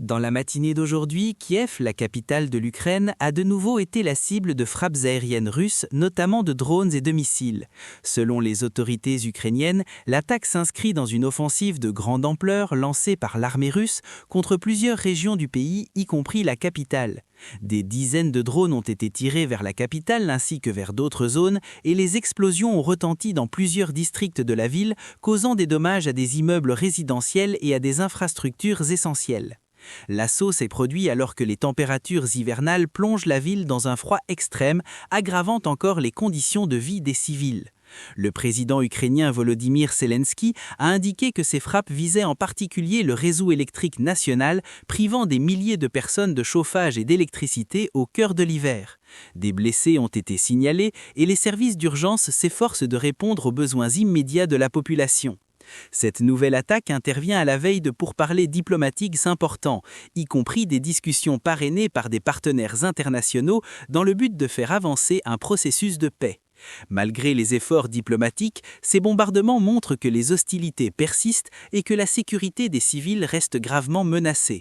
Dans la matinée d'aujourd'hui, Kiev, la capitale de l'Ukraine, a de nouveau été la cible de frappes aériennes russes, notamment de drones et de missiles. Selon les autorités ukrainiennes, l'attaque s'inscrit dans une offensive de grande ampleur lancée par l'armée russe contre plusieurs régions du pays, y compris la capitale. Des dizaines de drones ont été tirés vers la capitale ainsi que vers d'autres zones et les explosions ont retenti dans plusieurs districts de la ville, causant des dommages à des immeubles résidentiels et à des infrastructures essentielles. L'assaut s'est produit alors que les températures hivernales plongent la ville dans un froid extrême, aggravant encore les conditions de vie des civils. Le président ukrainien Volodymyr Zelensky a indiqué que ces frappes visaient en particulier le réseau électrique national, privant des milliers de personnes de chauffage et d'électricité au cœur de l'hiver. Des blessés ont été signalés et les services d'urgence s'efforcent de répondre aux besoins immédiats de la population. Cette nouvelle attaque intervient à la veille de pourparlers diplomatiques importants, y compris des discussions parrainées par des partenaires internationaux dans le but de faire avancer un processus de paix. Malgré les efforts diplomatiques, ces bombardements montrent que les hostilités persistent et que la sécurité des civils reste gravement menacée.